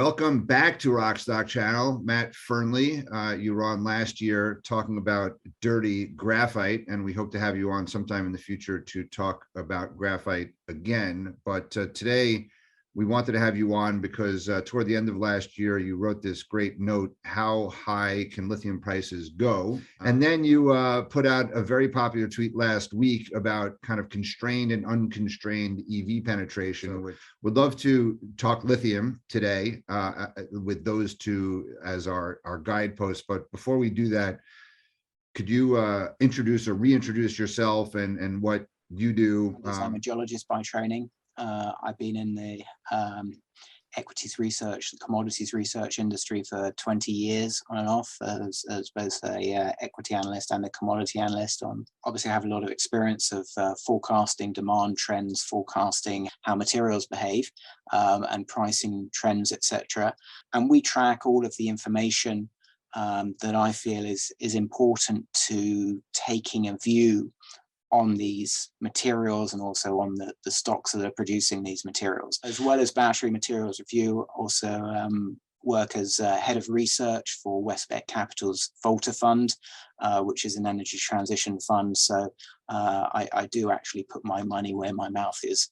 Welcome back to Rockstock Channel. Matt Fernley, you were on last year talking about dirty graphite, and we hope to have you on sometime in the future to talk about graphite again. But today we wanted to have you on because toward the end of last year, you wrote this great note, how high can lithium prices go? And then you put out a very popular tweet last week about kind of constrained and unconstrained EV penetration. So would love to talk lithium today with those two as our guideposts. But before we do that, could you introduce or reintroduce yourself and what you do? I'm a geologist by training. I've been in the equities research, the commodities research industry for 20 years on and off as both a equity analyst and a commodity analyst. Obviously, I have a lot of experience of forecasting demand trends, forecasting how materials behave, and pricing trends, etc. And we track all of the information that I feel is important to taking a view on these materials and also on the stocks that are producing these materials. As well as battery materials review, also work as head of research for Westbeck Capital's Volta fund, which is an energy transition fund. So I do actually put my money where my mouth is.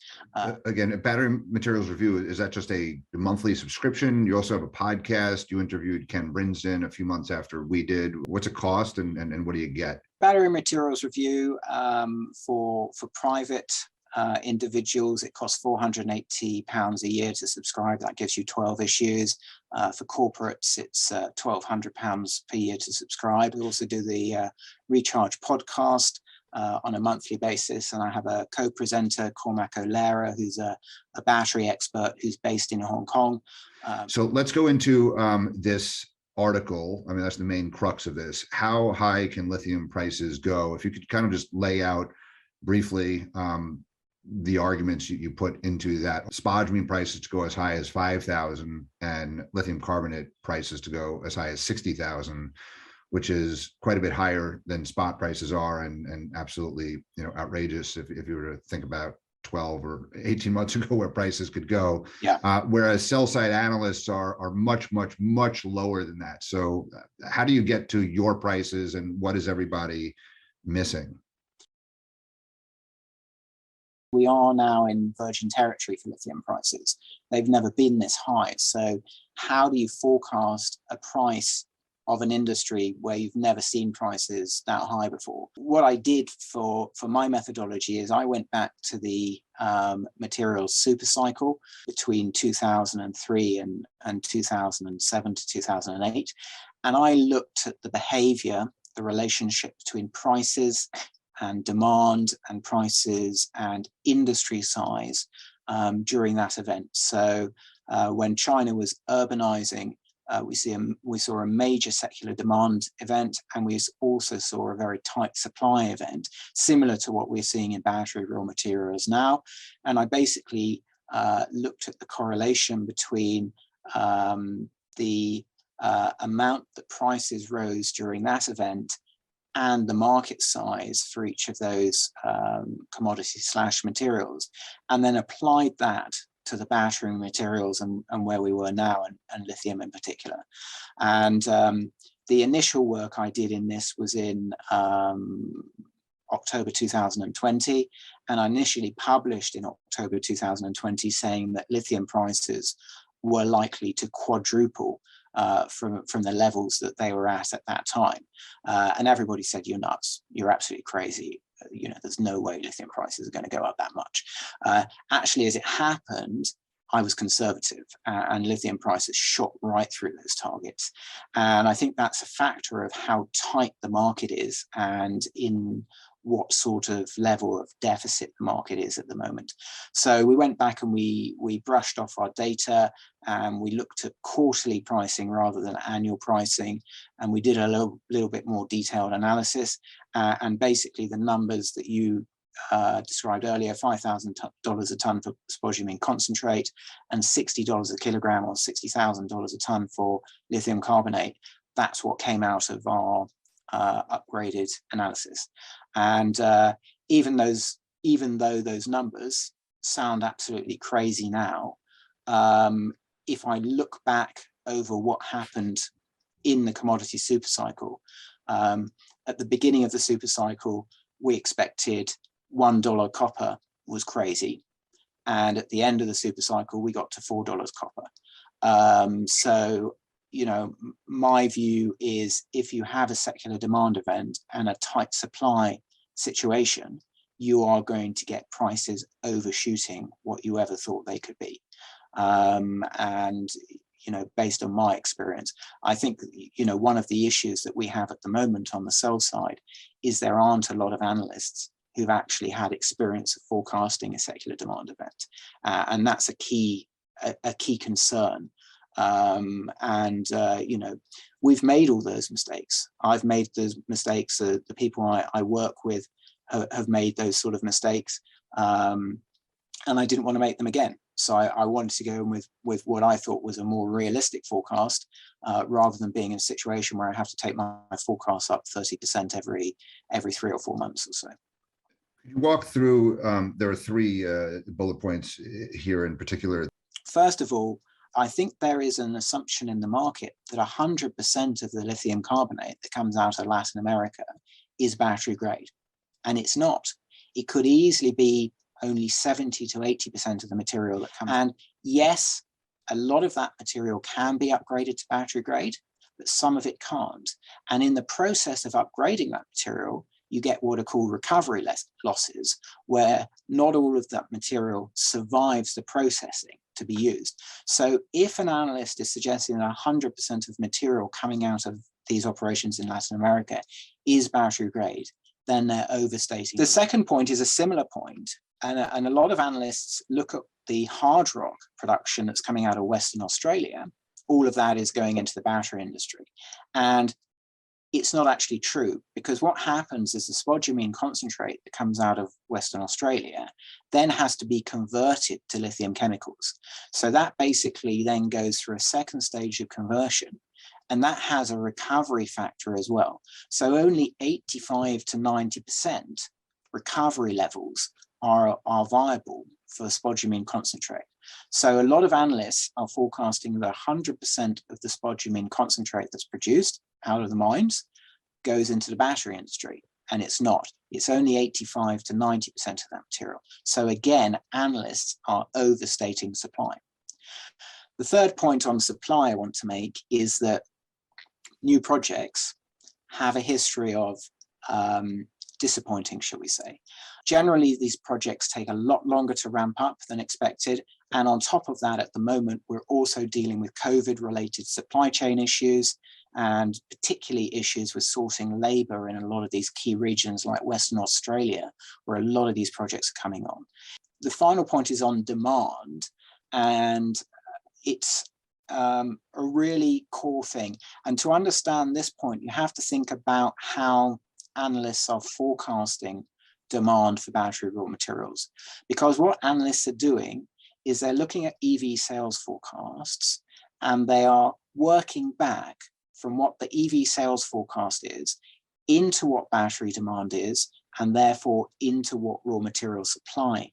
Again, battery materials review, is that just a monthly subscription? You also have a podcast. You interviewed Ken Brinsden a few months after we did. What's it cost and what do you get? Battery materials review for private individuals, it costs £480 a year to subscribe. That gives you 12 issues. For corporates, it's £1,200 per year to subscribe. We also do the Recharge podcast on a monthly basis, and I have a co-presenter, Cormac O'Lara, who's a battery expert who's based in Hong Kong. So let's go into this article. I mean, that's the main crux of this. How high can lithium prices go? If you could kind of just lay out briefly the arguments you put into that. Spodumene prices to go as high as 5,000 and lithium carbonate prices to go as high as 60,000, which is quite a bit higher than spot prices are, and absolutely, outrageous if you were to think about 12 or 18 months ago where prices could go. Yeah. Whereas sell-side analysts are much, much, much lower than that. So how do you get to your prices, and what is everybody missing? We are now in virgin territory for lithium prices. They've never been this high. So how do you forecast a price of an industry where you've never seen prices that high before? What I did for my methodology is I went back to the materials super cycle between 2003 and 2007 to 2008. And I looked at the behavior, the relationship between prices and demand and prices and industry size during that event. So when China was urbanizing, we saw a major secular demand event, and we also saw a very tight supply event, similar to what we're seeing in battery raw materials now. And I basically looked at the correlation between the amount that prices rose during that event and the market size for each of those commodity/materials, and then applied that to the battery materials and where we were now, and lithium in particular. And the initial work I did in this was in October 2020, and I initially published in October 2020 saying that lithium prices were likely to quadruple from the levels that they were at that time. And everybody said, "You're nuts, you're absolutely crazy. There's no way lithium prices are going to go up that much." Actually, as it happened, I was conservative, and lithium prices shot right through those targets. And I think that's a factor of how tight the market is and in what sort of level of deficit the market is at the moment. So we went back and we brushed off our data, and we looked at quarterly pricing rather than annual pricing, and we did a little bit more detailed analysis, and basically the numbers that you described earlier, $5,000 a ton for spodumene concentrate and $60 a kilogram or $60,000 a ton for lithium carbonate, that's what came out of our upgraded analysis. And even though those numbers sound absolutely crazy now, if I look back over what happened in the commodity super cycle, at the beginning of the super cycle, we expected $1 copper was crazy. And at the end of the super cycle, we got to $4 copper. So, you know, my view is if you have a secular demand event and a tight supply situation, you are going to get prices overshooting what you ever thought they could be. And, you know, based on my experience, I think, you know, one of the issues that we have at the moment on the sell side is there aren't a lot of analysts who've actually had experience of forecasting a secular demand event. And that's a key concern. You know, we've made all those mistakes. I've made those mistakes. The people I work with have made those sort of mistakes. And I didn't want to make them again. So I wanted to go in with what I thought was a more realistic forecast, rather than being in a situation where I have to take my forecast up 30% every 3 or 4 months or so. Could you walk through, there are 3 bullet points here in particular. First of all, I think there is an assumption in the market that 100% of the lithium carbonate that comes out of Latin America is battery grade. And it's not. It could easily be only 70 to 80% of the material that comes. And yes, a lot of that material can be upgraded to battery grade, but some of it can't. And in the process of upgrading that material, you get what are called recovery losses, where not all of that material survives the processing to be used. So if an analyst is suggesting that 100% of material coming out of these operations in Latin America is battery grade, then they're overstating. The second point is a similar point, and a lot of analysts look at the hard rock production that's coming out of Western Australia. All of that is going into the battery industry. And it's not actually true, because what happens is the spodumene concentrate that comes out of Western Australia then has to be converted to lithium chemicals. So that basically then goes through a second stage of conversion, and that has a recovery factor as well. So only 85 to 90% recovery levels are viable for spodumene concentrate. So a lot of analysts are forecasting that 100% of the spodumene concentrate that's produced out of the mines goes into the battery industry, and it's not. It's only 85 to 90% of that material. So again, analysts are overstating supply. The third point on supply I want to make is that new projects have a history of disappointing, shall we say. Generally, these projects take a lot longer to ramp up than expected. And on top of that, at the moment, we're also dealing with COVID-related supply chain issues, and particularly issues with sourcing labor in a lot of these key regions like Western Australia, where a lot of these projects are coming on. The final point is on demand, and it's a really core thing. And to understand this point, you have to think about how analysts are forecasting demand for battery raw materials. Because what analysts are doing is they're looking at EV sales forecasts, and they are working back from what the EV sales forecast is into what battery demand is, and therefore into what raw material supply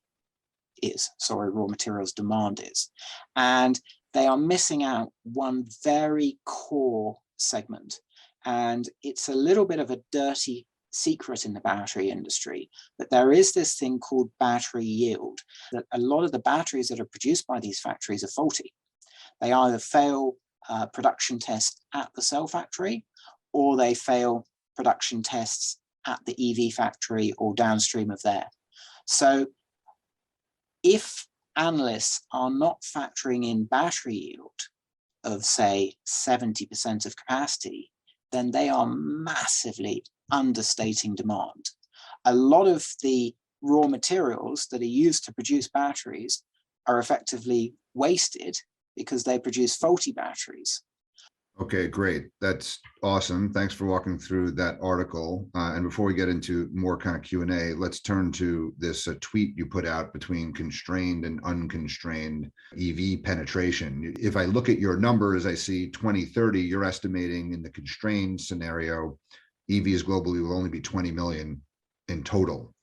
is, raw materials demand is. And they are missing out one very core segment. And it's a little bit of a dirty secret in the battery industry, but there is this thing called battery yield, that a lot of the batteries that are produced by these factories are faulty. They either fail production tests at the cell factory, or they fail production tests at the EV factory or downstream of there. So if analysts are not factoring in battery yield of, say, 70% of capacity, then they are massively understating demand. A lot of the raw materials that are used to produce batteries are effectively wasted because they produce faulty batteries. Okay, great. That's awesome. Thanks for walking through that article. And before we get into more kind of Q&A, let's turn to this tweet you put out between constrained and unconstrained EV penetration. If I look at your numbers, I see 2030, you're estimating in the constrained scenario, EVs globally will only be 20 million in total.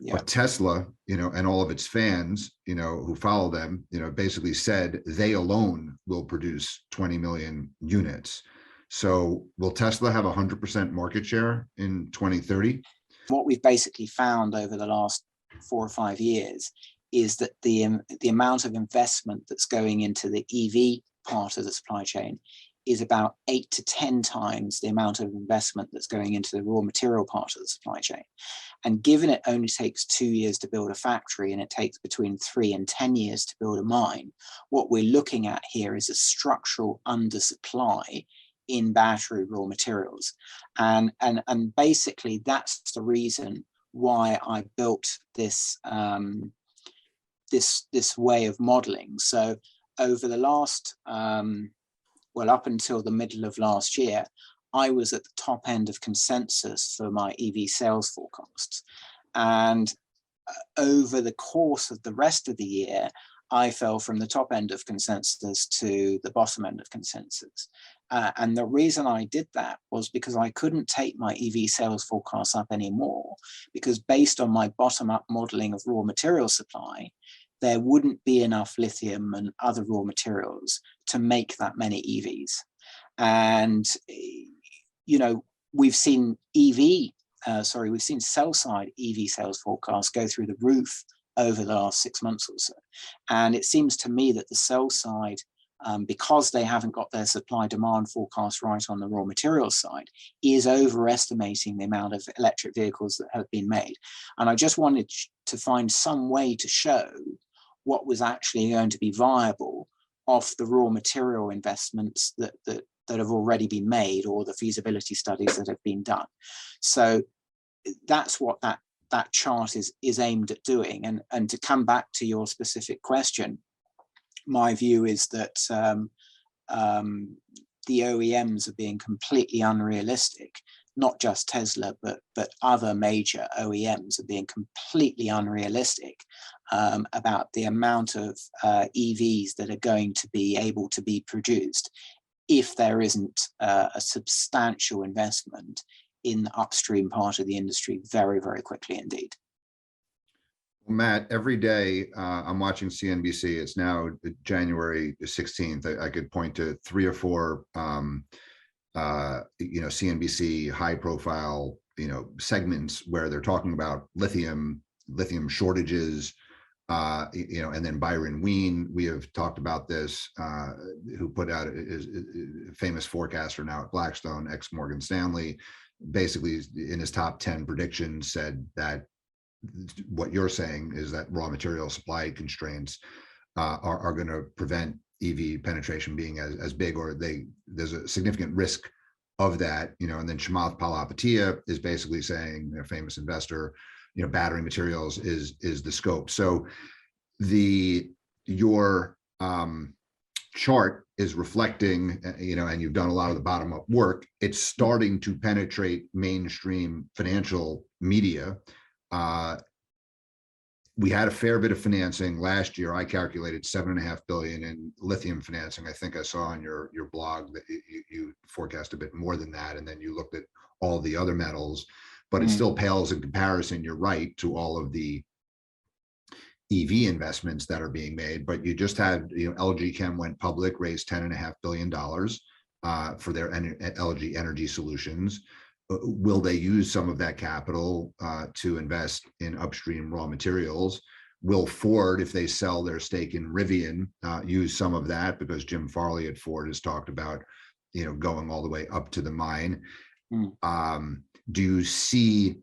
Yeah. But Tesla, and all of its fans, who follow them, basically said they alone will produce 20 million units. So will Tesla have 100% market share in 2030? What we've basically found over the last 4 or 5 years is that the amount of investment that's going into the EV part of the supply chain is about 8 to 10 times the amount of investment that's going into the raw material part of the supply chain. And given it only takes 2 years to build a factory and it takes between 3 and 10 years to build a mine, what we're looking at here is a structural undersupply in battery raw materials. And basically that's the reason why I built this, this way of modeling. So over the last, well, up until the middle of last year, I was at the top end of consensus for my EV sales forecasts. And over the course of the rest of the year, I fell from the top end of consensus to the bottom end of consensus. And the reason I did that was because I couldn't take my EV sales forecasts up anymore, because based on my bottom-up modeling of raw material supply, there wouldn't be enough lithium and other raw materials to make that many EVs. And, we've seen we've seen sell-side EV sales forecasts go through the roof over the last 6 months or so. And it seems to me that the sell side, because they haven't got their supply demand forecast right on the raw materials side, is overestimating the amount of electric vehicles that have been made. And I just wanted to find some way to show what was actually going to be viable off the raw material investments that have already been made, or the feasibility studies that have been done. So that's what that chart is aimed at doing. And to come back to your specific question, my view is that the OEMs are being completely unrealistic. Not just Tesla, but other major OEMs are being completely unrealistic about the amount of EVs that are going to be able to be produced if there isn't a substantial investment in the upstream part of the industry very, very quickly indeed. Matt, every day I'm watching CNBC. It's now January 16th. I could point to 3 or 4 CNBC high profile, segments where they're talking about lithium shortages, and then Byron Wien, we have talked about this, who put out is famous forecaster now at Blackstone, ex Morgan Stanley, basically in his top 10 predictions said that what you're saying is that raw material supply constraints are going to prevent EV penetration being as big, or there's a significant risk of that, and then Chamath Palihapitiya is basically saying, a famous investor, battery materials is the scope. So your chart is reflecting, and you've done a lot of the bottom up work. It's starting to penetrate mainstream financial media. We had a fair bit of financing last year. I calculated $7.5 billion in lithium financing. I think I saw on your blog that you forecast a bit more than that, and then you looked at all the other metals, but it still pales in comparison. You're right, to all of the EV investments that are being made. But you just had, LG Chem went public, raised $10.5 billion for their LG Energy Solutions. Will they use some of that capital to invest in upstream raw materials? Will Ford, if they sell their stake in Rivian, use some of that? Because Jim Farley at Ford has talked about, going all the way up to the mine. Do you see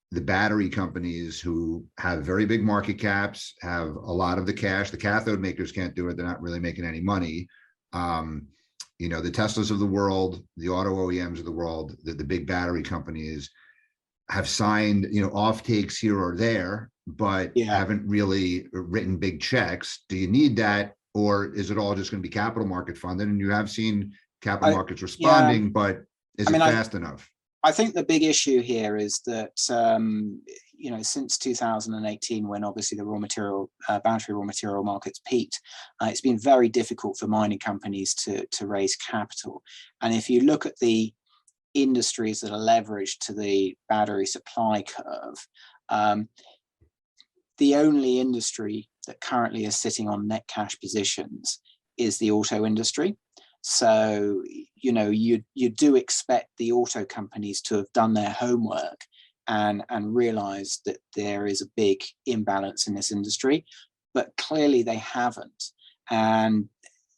the battery companies who have very big market caps, have a lot of the cash? The cathode makers can't do it. They're not really making any money. The Teslas of the world, the auto OEMs of the world, the big battery companies have signed, offtakes here or there, but haven't really written big checks. Do you need that, or is it all just going to be capital market funded? And you have seen capital markets responding, but is it fast enough? I think the big issue here is that, since 2018, when obviously the battery raw material markets peaked, it's been very difficult for mining companies to raise capital. And if you look at the industries that are leveraged to the battery supply curve, the only industry that currently is sitting on net cash positions is the auto industry. So, you know, you do expect the auto companies to have done their homework and realized that there is a big imbalance in this industry, but clearly they haven't. And,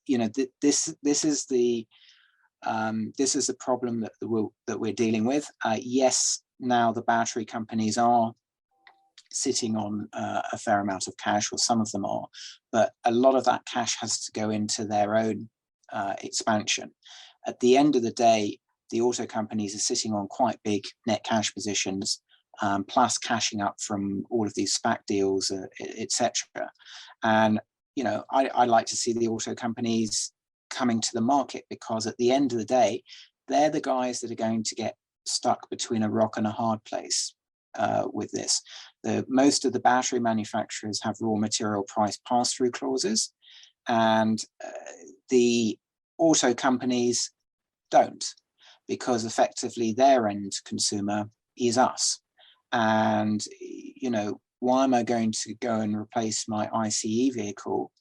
you know, this is the problem that we're dealing with. Yes, now the battery companies are sitting on a fair amount of cash, or some of them are, but a lot of that cash has to go into their own expansion. At the end of the day, the auto companies are sitting on quite big net cash positions, plus cashing up from all of these SPAC deals, etc. And, you know, I like to see the auto companies coming to the market, because at the end of the day, they're the guys that are going to get stuck between a rock and a hard place with this. Most of the battery manufacturers have raw material price pass-through clauses, and the auto companies don't, because effectively their end consumer is us. And, you know, why am I going to go and replace my ICE vehicle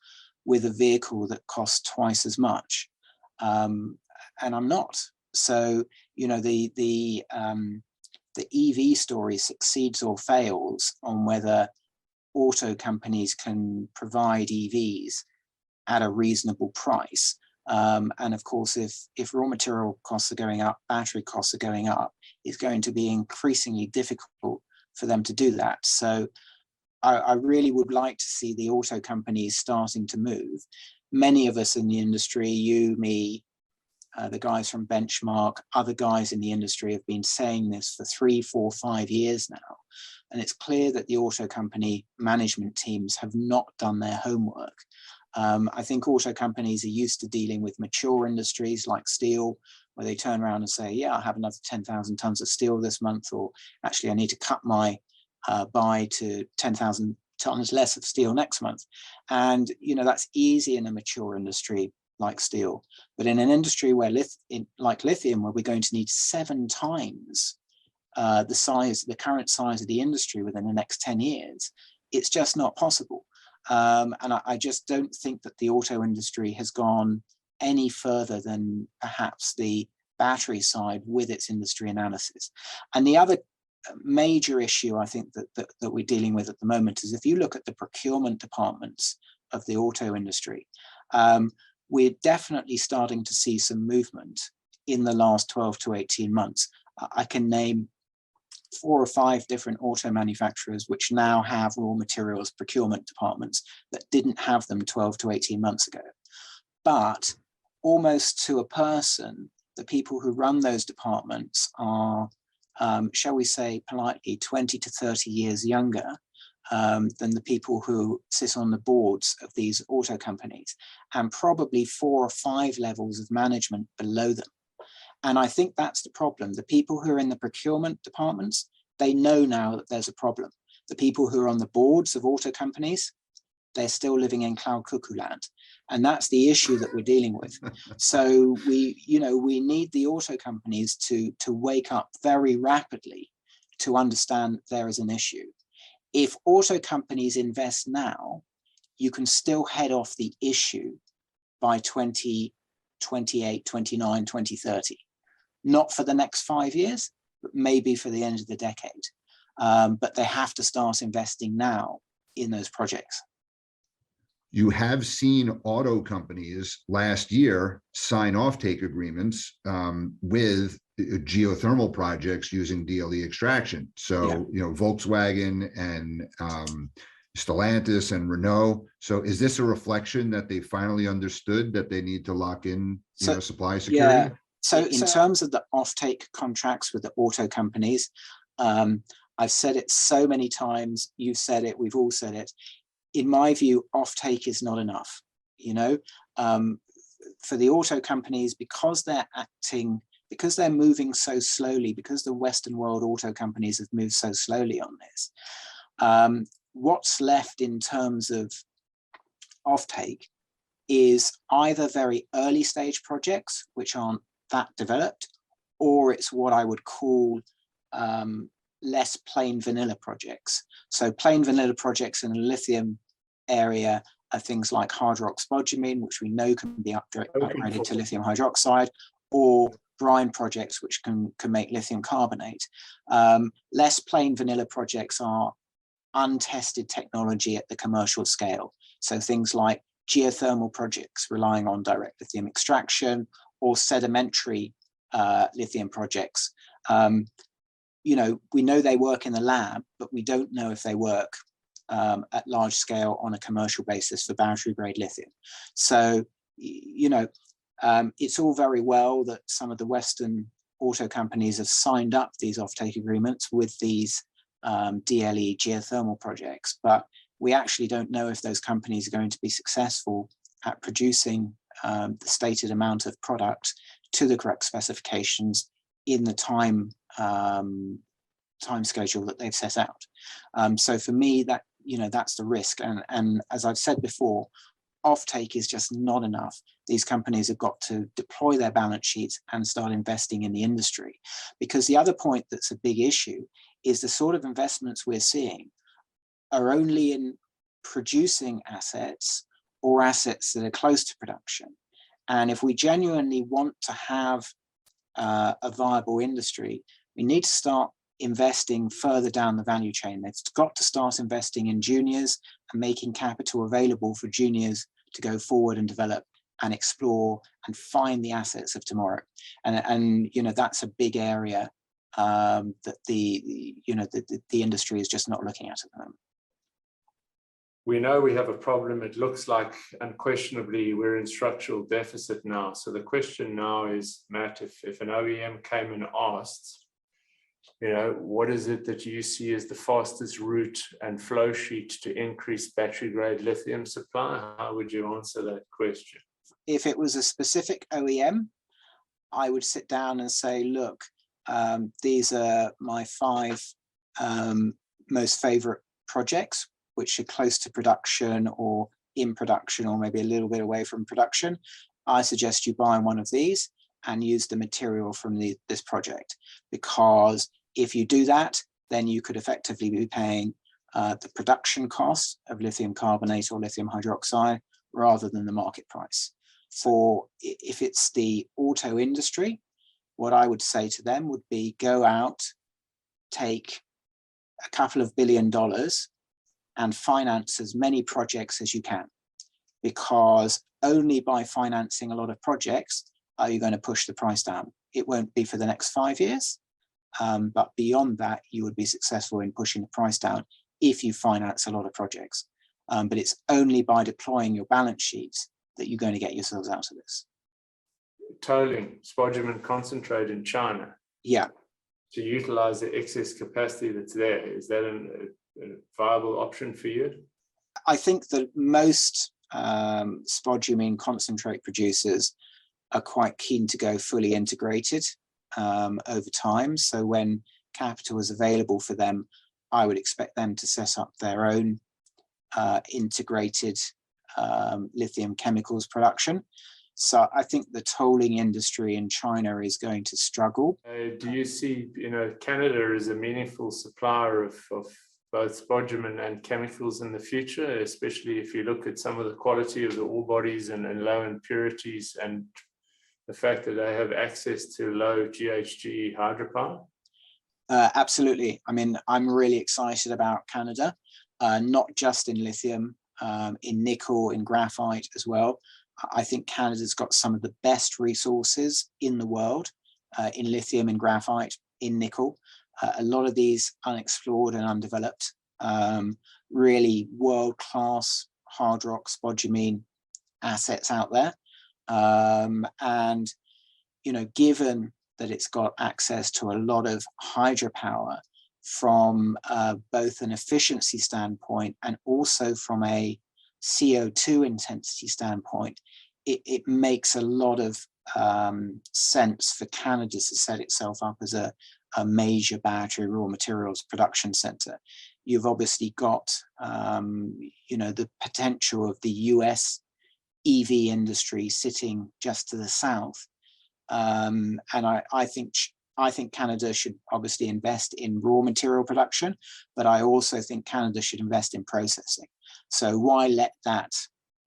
with a vehicle that costs twice as much? And I'm not. So, you know, the EV story succeeds or fails on whether auto companies can provide EVs at a reasonable price. And of course, if raw material costs are going up, battery costs are going up, it's going to be increasingly difficult for them to do that. So I really would like to see the auto companies starting to move. Many of us in the industry, you, me, the guys from Benchmark, other guys in the industry have been saying this for 3, 4, 5 years now. And it's clear that the auto company management teams have not done their homework. I think auto companies are used to dealing with mature industries like steel, where they turn around and say, yeah, I have another 10,000 tons of steel this month, or actually I need to cut my buy to 10,000 tons less of steel next month. And, you know, that's easy in a mature industry like steel. But in an industry where like lithium, where we're going to need 7 times the current size of the industry within the next 10 years, it's just not possible. And I just don't think that the auto industry has gone any further than perhaps the battery side with its industry analysis. And the other major issue I think that we're dealing with at the moment is, if you look at the procurement departments of the auto industry, we're definitely starting to see some movement in the last 12 to 18 months. I can name 4 or 5 different auto manufacturers which now have raw materials procurement departments that didn't have them 12 to 18 months ago. But almost to a person, the people who run those departments are, shall we say politely, 20 to 30 years younger than the people who sit on the boards of these auto companies, and probably 4 or 5 levels of management below them. And I think that's the problem. The people who are in the procurement departments, they know now that there's a problem. The people who are on the boards of auto companies, they're still living in cloud cuckoo land. And that's the issue that we're dealing with. So we need the auto companies to wake up very rapidly to understand that there is an issue. If auto companies invest now, you can still head off the issue by 2028, 29, 2030. Not for the next 5 years, but maybe for the end of the decade. But they have to start investing now in those projects. You have seen auto companies last year sign offtake agreements with geothermal projects using DLE extraction. So, yeah, you know, Volkswagen and Stellantis and Renault. So is this a reflection that they finally understood that they need to lock in, supply security? Yeah. So in terms of the offtake contracts with the auto companies, I've said it so many times, you've said it, we've all said it. In my view, offtake is not enough. You know, for the auto companies, because they're moving so slowly, because the Western world auto companies have moved so slowly on this, what's left in terms of offtake is either very early stage projects, which aren't that developed, or it's what I would call less plain vanilla projects. So plain vanilla projects in the lithium area are things like hard rock spodumene, which we know can be upgraded to lithium hydroxide, or brine projects, which can make lithium carbonate. Less plain vanilla projects are untested technology at the commercial scale. So things like geothermal projects relying on direct lithium extraction, or sedimentary lithium projects. You know, we know they work in the lab, but we don't know if they work at large scale on a commercial basis for battery grade lithium. So, you know, it's all very well that some of the Western auto companies have signed up these offtake agreements with these DLE geothermal projects, but we actually don't know if those companies are going to be successful at producing the stated amount of product to the correct specifications in the time schedule that they've set out. So for me, that, you know, that's the risk. And as I've said before, offtake is just not enough. These companies have got to deploy their balance sheets and start investing in the industry. Because the other point that's a big issue is the sort of investments we're seeing are only in producing assets or assets that are close to production. And if we genuinely want to have a viable industry, we need to start investing further down the value chain. They've got to start investing in juniors and making capital available for juniors to go forward and develop and explore and find the assets of tomorrow. And you know, that's a big area that the industry is just not looking at the moment. We know we have a problem. It looks like unquestionably we're in structural deficit now. So the question now is, Matt, if an OEM came and asked, you know, what is it that you see as the fastest route and flow sheet to increase battery grade lithium supply? How would you answer that question? If it was a specific OEM, I would sit down and say, look, these are my 5 most favorite projects, which are close to production or in production, or maybe a little bit away from production. I suggest you buy one of these and use the material from this project, because if you do that, then you could effectively be paying the production cost of lithium carbonate or lithium hydroxide rather than the market price. If it's the auto industry, what I would say to them would be, go out, take a couple of $2 billion and finance as many projects as you can, because only by financing a lot of projects are you going to push the price down. It won't be for the next 5 years, but beyond that, you would be successful in pushing the price down if you finance a lot of projects. But it's only by deploying your balance sheets that you're going to get yourselves out of this. Tolling spodumene concentrate in China. Yeah. To utilize the excess capacity that's there, is that a viable option for you? I think that most spodumene concentrate producers are quite keen to go fully integrated over time. So when capital is available for them, I would expect them to set up their own integrated lithium chemicals production. So I think the tolling industry in China is going to struggle. Do you see, you know, Canada is a meaningful supplier of both spodumene and chemicals in the future, especially if you look at some of the quality of the ore bodies and low impurities, and the fact that they have access to low GHG hydropower? Absolutely. I mean, I'm really excited about Canada, not just in lithium, in nickel, in graphite as well. I think Canada's got some of the best resources in the world in lithium, in graphite, in nickel. A lot of these unexplored and undeveloped, really world-class hard rock spodumene assets out there. And, you know, given that it's got access to a lot of hydropower from both an efficiency standpoint and also from a CO2 intensity standpoint, it makes a lot of sense for Canada to set itself up as a major battery raw materials production center. You've obviously got, you know, the potential of the US EV industry sitting just to the south. And I think I think Canada should obviously invest in raw material production, but I also think Canada should invest in processing. So why let that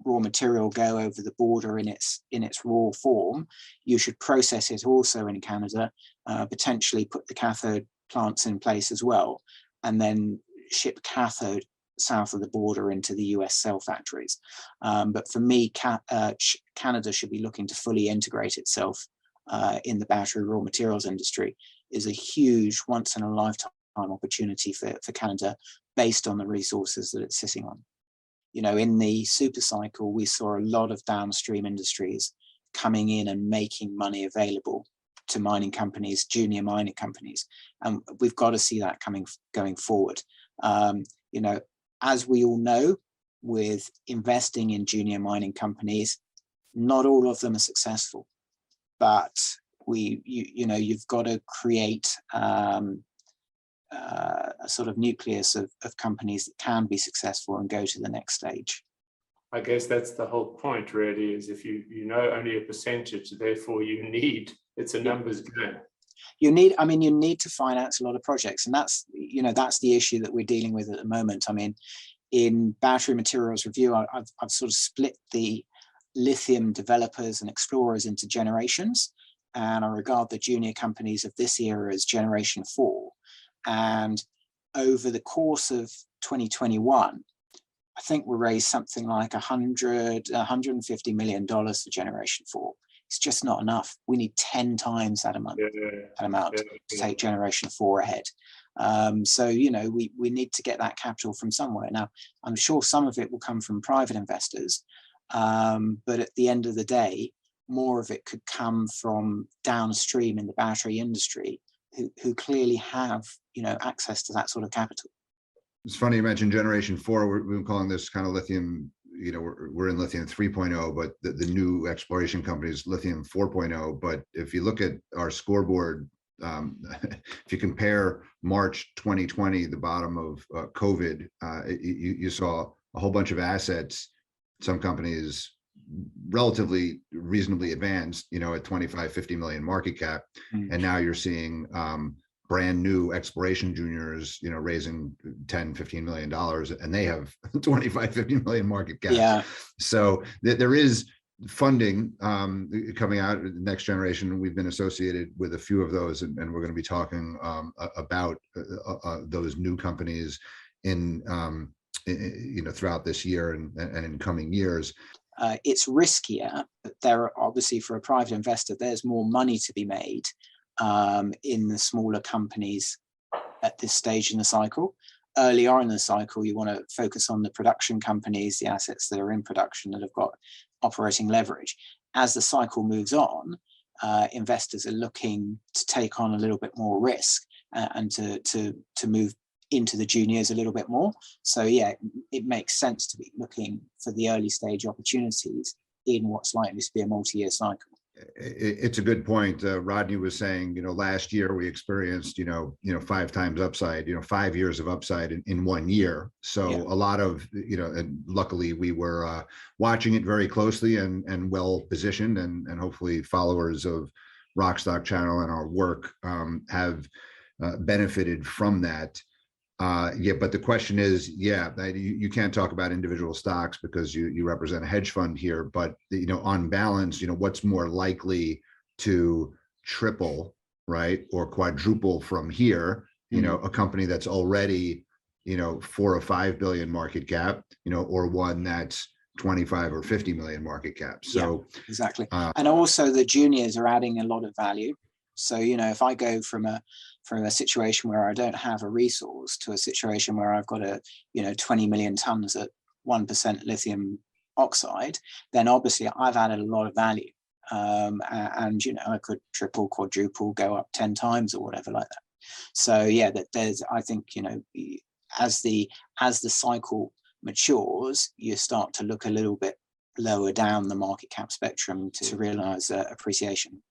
raw material go over the border in its raw form? You should process it also in Canada, potentially put the cathode plants in place as well, and then ship cathode south of the border into the US cell factories. But for me, Canada should be looking to fully integrate itself in the battery raw materials industry. Is a huge once in a lifetime opportunity for Canada based on the resources that it's sitting on. You know, in the super cycle, we saw a lot of downstream industries coming in and making money available to mining companies, junior mining companies. And we've got to see that going forward. You know, as we all know, with investing in junior mining companies, not all of them are successful. But you've got to create a sort of nucleus of companies that can be successful and go to the next stage. I guess that's the whole point, really, is if you know only a percentage, therefore it's a numbers game. You need to finance a lot of projects, and that's the issue that we're dealing with at the moment. I mean, in Battery Materials Review, I've sort of split the lithium developers and explorers into generations, and I regard the junior companies of this era as generation 4. And over the course of 2021, I think we raised something like $150 million for generation 4. It's just not enough. We need 10 times that amount to take generation 4 ahead. So, we need to get that capital from somewhere. Now, I'm sure some of it will come from private investors, but at the end of the day, more of it could come from downstream in the battery industry who clearly have, access to that sort of capital. It's funny you mentioned generation 4. We've been calling this kind of lithium, we're in lithium 3.0, but the new exploration company is lithium 4.0. But if you look at our scoreboard, if you compare March 2020, the bottom of COVID, you saw a whole bunch of assets, some companies relatively reasonably advanced, at 25, 50 million market cap. And now you're seeing brand new exploration juniors, raising 10, 15 million dollars, and they have 25, 50 million market cap. Yeah. So there is funding coming out. Next generation, we've been associated with a few of those, and we're going to be talking about those new companies in throughout this year and in coming years. It's riskier, but there are obviously, for a private investor, there's more money to be made in the smaller companies at this stage in the cycle. Early on in the cycle, you want to focus on the production companies, the assets that are in production that have got operating leverage. As the cycle moves on, investors are looking to take on a little bit more risk and to move into the juniors a little bit more. So yeah, it makes sense to be looking for the early stage opportunities in what's likely to be a multi-year cycle. It's a good point. Rodney was saying, last year we experienced, 5 times upside, 5 years of upside in 1 year. So Yeah. A lot of, and luckily we were watching it very closely and well positioned, and hopefully followers of Rockstock Channel and our work have benefited from that. But the question is, you can't talk about individual stocks because you represent a hedge fund here, but on balance, what's more likely to triple, right, or quadruple from here? A company that's already 4 or 5 billion market cap, or one that's 25 or 50 million market cap. So yeah, exactly. And also the juniors are adding a lot of value. So, if I go from a situation where I don't have a resource to a situation where I've got 20 million tons at 1% lithium oxide, then obviously I've added a lot of value. And, I could triple, quadruple, go up 10 times or whatever like that. So yeah, I think, as the cycle matures, you start to look a little bit lower down the market cap spectrum to realize appreciation.